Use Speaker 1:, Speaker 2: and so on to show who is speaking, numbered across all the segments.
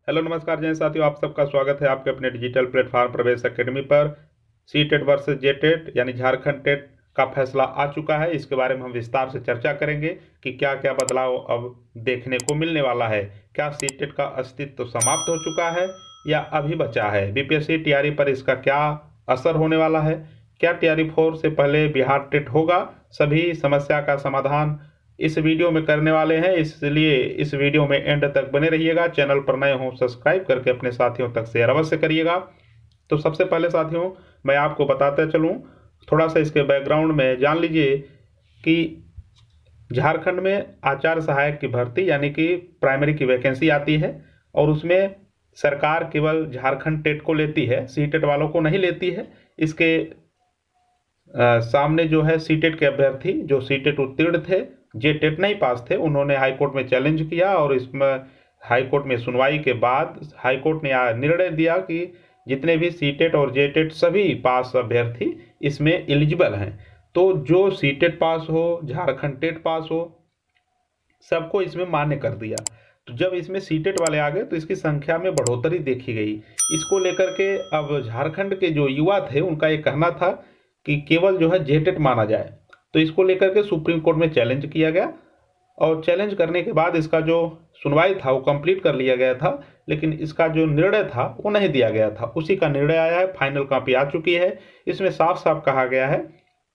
Speaker 1: Hello नमस्कार जय साथियों, आप सबका स्वागत है आपके अपने डिजिटल प्लेटफॉर्म प्रवेश एकेडमी पर। सी टेट वर्सेस जे टेट यानी झारखंड टेट का फैसला आ चुका है। इसके बारे में हम विस्तार से चर्चा करेंगे कि क्या क्या बदलाव अब देखने को मिलने वाला है। क्या सी टेट का अस्तित्व समाप्त हो चुका है या अभी बचा है? बीपीएससी टीआरई पर इसका क्या असर होने वाला है? क्या टीआरई 4 से पहले बिहार टेट होगा? सभी समस्या का समाधान इस वीडियो में करने वाले हैं, इसलिए इस वीडियो में एंड तक बने रहिएगा। चैनल पर नए हों सब्सक्राइब करके अपने साथियों तक शेयर अवश्य करिएगा। तो सबसे पहले साथियों मैं आपको बताते चलूं, थोड़ा सा इसके बैकग्राउंड में जान लीजिए कि झारखंड में आचार्य सहायक की भर्ती यानी कि प्राइमरी की वैकेंसी आती है और उसमें सरकार केवल झारखंड टेट को लेती है, सी टेट वालों को नहीं लेती है। इसके सामने जो है सी टेट के अभ्यर्थी जो सी टेट उत्तीर्ण थे, जे टेट नहीं पास थे, उन्होंने हाईकोर्ट में चैलेंज किया और इसमें हाईकोर्ट में सुनवाई के बाद हाईकोर्ट ने निर्णय दिया कि जितने भी सी टेट और जे टेट सभी पास अभ्यर्थी इसमें एलिजिबल हैं। तो जो सी टेट पास हो, झारखंड टेट पास हो, सबको इसमें मान्य कर दिया। तो जब इसमें सी टेट वाले आ गए तो इसकी संख्या में बढ़ोतरी देखी गई। इसको लेकर के अब झारखंड के जो युवा थे उनका ये कहना था कि केवल जो है जे टेट माना जाए। तो इसको लेकर के सुप्रीम कोर्ट में चैलेंज किया गया और चैलेंज करने के बाद इसका जो सुनवाई था वो कंप्लीट कर लिया गया था, लेकिन इसका जो निर्णय था वो नहीं दिया गया था। उसी का निर्णय आया है, फाइनल कॉपी आ चुकी है। इसमें साफ साफ कहा गया है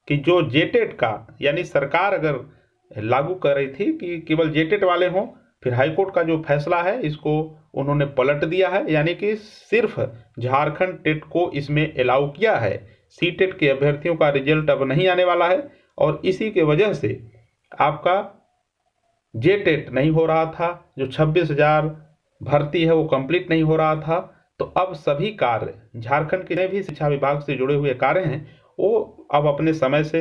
Speaker 1: कि जो जे टेट का यानी सरकार अगर लागू कर रही थी कि केवल जे टेट वाले हों, फिर हाईकोर्ट का जो फैसला है इसको उन्होंने पलट दिया है, यानी कि सिर्फ झारखंड टेट को इसमें अलाउ किया है। सी टेट के अभ्यर्थियों का रिजल्ट अब नहीं आने वाला है और इसी के वजह से आपका जे टेट नहीं हो रहा था, जो 26,000 भर्ती है वो कंप्लीट नहीं हो रहा था। तो अब सभी कार्य झारखंड के भी शिक्षा विभाग से जुड़े हुए कार्य हैं वो अब अपने समय से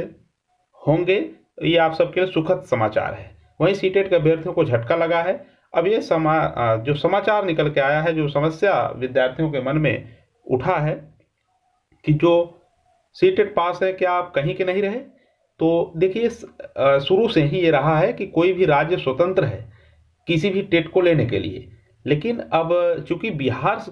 Speaker 1: होंगे। ये आप सबके लिए सुखद समाचार है। वहीं सी टेट के अभ्यर्थियों को झटका लगा है। अब ये जो समाचार निकल के आया है, जो समस्या विद्यार्थियों के मन में उठा है कि जो सी टेट पास है क्या आप कहीं के नहीं रहे? तो देखिए शुरू से ही ये रहा है कि कोई भी राज्य स्वतंत्र है किसी भी टेट को लेने के लिए, लेकिन अब चूंकि बिहार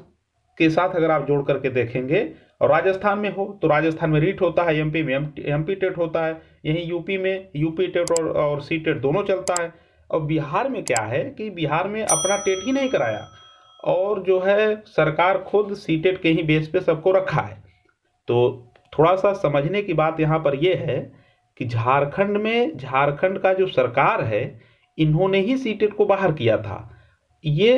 Speaker 1: के साथ अगर आप जोड़ करके देखेंगे और राजस्थान में हो तो राजस्थान में रीट होता है, एमपी में एमपी टेट होता है, यहीं यूपी में यूपी टेट और सी टेट दोनों चलता है। और बिहार में क्या है कि बिहार में अपना टेट ही नहीं कराया और जो है सरकार खुद सी टेट के ही बेस पे सबको रखा है। तो थोड़ा सा समझने की बात यहाँ पर यह है कि झारखंड में झारखंड का जो सरकार है इन्होंने ही सी टेट को बाहर किया था। ये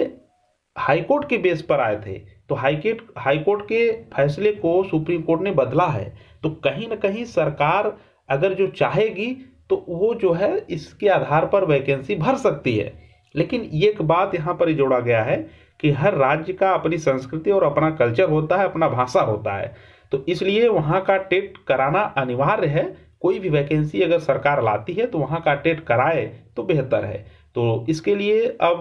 Speaker 1: हाईकोर्ट के बेस पर आए थे, तो हाईकोर्ट के फैसले को सुप्रीम कोर्ट ने बदला है। तो कहीं ना कहीं सरकार अगर जो चाहेगी तो वो जो है इसके आधार पर वैकेंसी भर सकती है। लेकिन एक बात यहाँ पर जोड़ा गया है कि हर राज्य का अपनी संस्कृति और अपना कल्चर होता है, अपना भाषा होता है, तो इसलिए वहाँ का टेट कराना अनिवार्य है। कोई भी वैकेंसी अगर सरकार लाती है तो वहाँ का टेट कराए तो बेहतर है। तो इसके लिए अब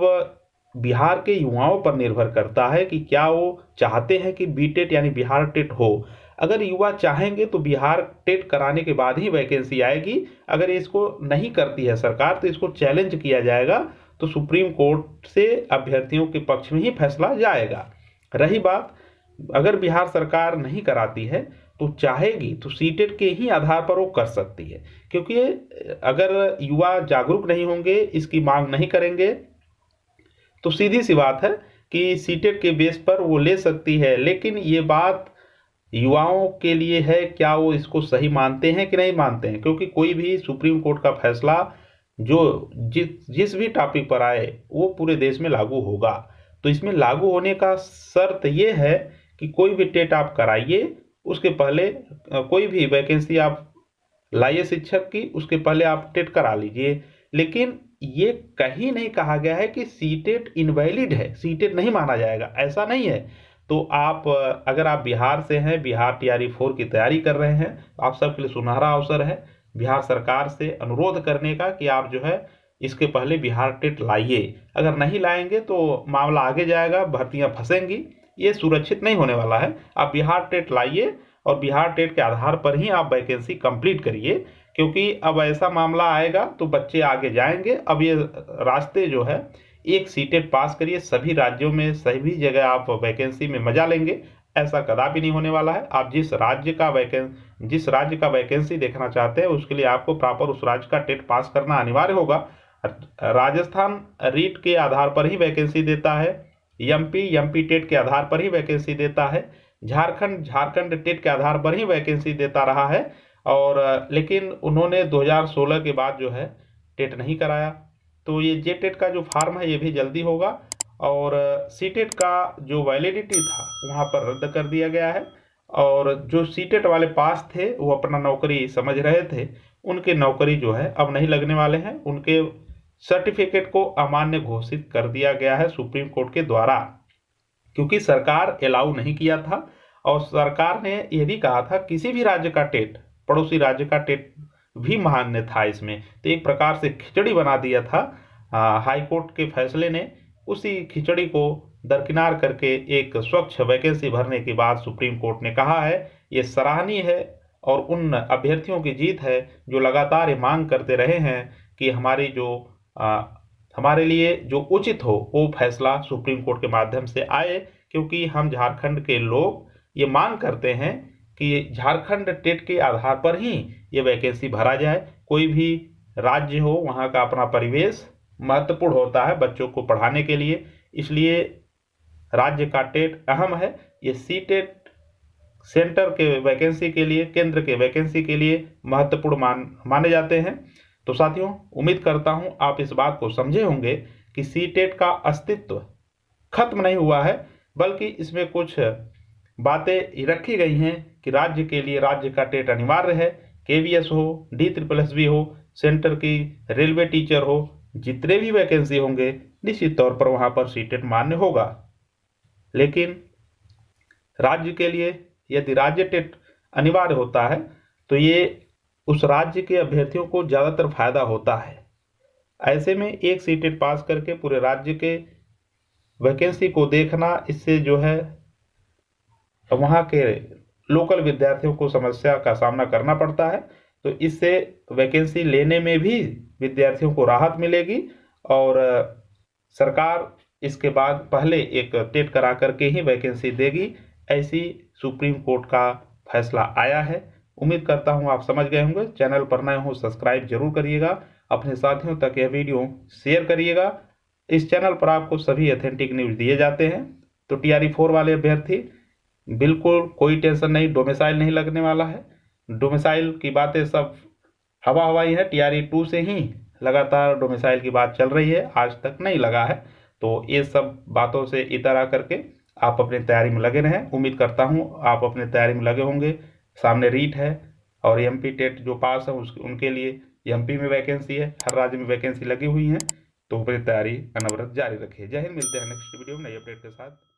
Speaker 1: बिहार के युवाओं पर निर्भर करता है कि क्या वो चाहते हैं कि बी टेट यानी बिहार टेट हो। अगर युवा चाहेंगे तो बिहार टेट कराने के बाद ही वैकेंसी आएगी। अगर इसको नहीं करती है सरकार तो इसको चैलेंज किया जाएगा, तो सुप्रीम कोर्ट से अभ्यर्थियों के पक्ष में ही फैसला जाएगा। रही बात अगर बिहार सरकार नहीं कराती है तो चाहेगी तो सी टेट के ही आधार पर वो कर सकती है, क्योंकि अगर युवा जागरूक नहीं होंगे, इसकी मांग नहीं करेंगे, तो सीधी सी बात है कि सी टेट के बेस पर वो ले सकती है। लेकिन ये बात युवाओं के लिए है, क्या वो इसको सही मानते हैं कि नहीं मानते हैं? क्योंकि कोई भी सुप्रीम कोर्ट का फैसला जो जिस भी टॉपिक पर आए वो पूरे देश में लागू होगा। तो इसमें लागू होने का शर्त ये है कि कोई भी टेट आप कराइए, उसके पहले कोई भी वैकेंसी आप लाइए शिक्षक की, उसके पहले आप टेट करा लीजिए। लेकिन ये कहीं नहीं कहा गया है कि सी टेट इनवैलिड है, सी टेट नहीं माना जाएगा, ऐसा नहीं है। तो आप अगर आप बिहार से हैं, बिहार टीआरई 4 की तैयारी कर रहे हैं, तो आप सबके लिए सुनहरा अवसर है बिहार सरकार से अनुरोध करने का कि आप जो है इसके पहले बिहार टेट लाइए। अगर नहीं लाएंगे तो मामला आगे जाएगा, भर्तियां फंसेंगी, ये सुरक्षित नहीं होने वाला है। आप बिहार टेट लाइए और बिहार टेट के आधार पर ही आप वैकेंसी कंप्लीट करिए, क्योंकि अब ऐसा मामला आएगा तो बच्चे आगे जाएंगे। अब ये रास्ते जो है एक सीटेट पास करिए, सभी राज्यों में सभी जगह आप वैकेंसी में मजा लेंगे, ऐसा कदापि नहीं होने वाला है। आप जिस राज्य का वैकेंसी देखना चाहते हैं उसके लिए आपको प्रॉपर उस राज्य का टेट पास करना अनिवार्य होगा। राजस्थान रीट के आधार पर ही वैकेंसी देता है, एमपी टेट के आधार पर ही वैकेंसी देता है, झारखंड टेट के आधार पर ही वैकेंसी देता रहा है। और लेकिन उन्होंने 2016 के बाद जो है टेट नहीं कराया। तो ये जे टेट का जो फॉर्म है ये भी जल्दी होगा। और सी टेट का जो वैलिडिटी था वहाँ पर रद्द कर दिया गया है। और जो सी टेट वाले पास थे वो अपना नौकरी समझ रहे थे, उनके नौकरी जो है अब नहीं लगने वाले हैं। उनके सर्टिफिकेट को अमान्य घोषित कर दिया गया है सुप्रीम कोर्ट के द्वारा, क्योंकि सरकार अलाउ नहीं किया था। और सरकार ने यह भी कहा था किसी भी राज्य का टेट, पड़ोसी राज्य का टेट भी मान्य था इसमें। तो एक प्रकार से खिचड़ी बना दिया था हाई कोर्ट के फैसले ने। उसी खिचड़ी को दरकिनार करके एक स्वच्छ वैकेंसी भरने के बाद सुप्रीम कोर्ट ने कहा है ये सराहनीय है और उन अभ्यर्थियों की जीत है जो लगातार ये मांग करते रहे हैं कि हमारे लिए जो उचित हो वो फैसला सुप्रीम कोर्ट के माध्यम से आए। क्योंकि हम झारखंड के लोग ये मांग करते हैं कि झारखंड टेट के आधार पर ही ये वैकेंसी भरा जाए। कोई भी राज्य हो वहाँ का अपना परिवेश महत्वपूर्ण होता है बच्चों को पढ़ाने के लिए, इसलिए राज्य का टेट अहम है। ये सी टेट सेंटर के वैकेंसी के लिए, केंद्र के वैकेंसी के लिए महत्वपूर्ण माने जाते हैं। तो साथियों, उम्मीद करता हूं आप इस बात को समझे होंगे कि सी टेट का अस्तित्व खत्म नहीं हुआ है, बल्कि इसमें कुछ बातें रखी गई हैं कि राज्य के लिए राज्य का टेट अनिवार्य है। केवीएस हो, DSSB हो, सेंटर की रेलवे टीचर हो, जितने भी वैकेंसी होंगे निश्चित तौर पर वहां पर सी टेट मान्य होगा। लेकिन राज्य के लिए यदि राज्य टेट अनिवार्य होता है तो ये उस राज्य के अभ्यर्थियों को ज़्यादातर फायदा होता है। ऐसे में एक सी टेट पास करके पूरे राज्य के वैकेंसी को देखना, इससे जो है वहाँ के लोकल विद्यार्थियों को समस्या का सामना करना पड़ता है। तो इससे वैकेंसी लेने में भी विद्यार्थियों को राहत मिलेगी और सरकार इसके बाद पहले एक टेट करा करके ही वैकेंसी देगी, ऐसी सुप्रीम कोर्ट का फैसला आया है। उम्मीद करता हूं आप समझ गए होंगे। चैनल पर नए हो सब्सक्राइब जरूर करिएगा, अपने साथियों तक यह वीडियो शेयर करिएगा। इस चैनल पर आपको सभी ऑथेंटिक न्यूज़ दिए जाते हैं। तो TRE 4 वाले अभ्यर्थी बिल्कुल कोई टेंशन नहीं, डोमिसाइल नहीं लगने वाला है। डोमिसाइल की बातें सब हवाई है। TRE 2 से ही लगातार डोमिसाइल की बात चल रही है, आज तक नहीं लगा है। तो ये सब बातों से इतर आकर के आप अपनी तैयारी में लगे रहें। उम्मीद करता हूँ आप अपनी तैयारी में लगे होंगे। सामने रीट है और MP टेट जो पास है उनके लिए MP में वैकेंसी है, हर राज्य में वैकेंसी लगी हुई है। तो अपनी तैयारी अनवरत जारी रखिए। जय हिंद, मिलते हैं नेक्स्ट वीडियो में नई अपडेट के साथ।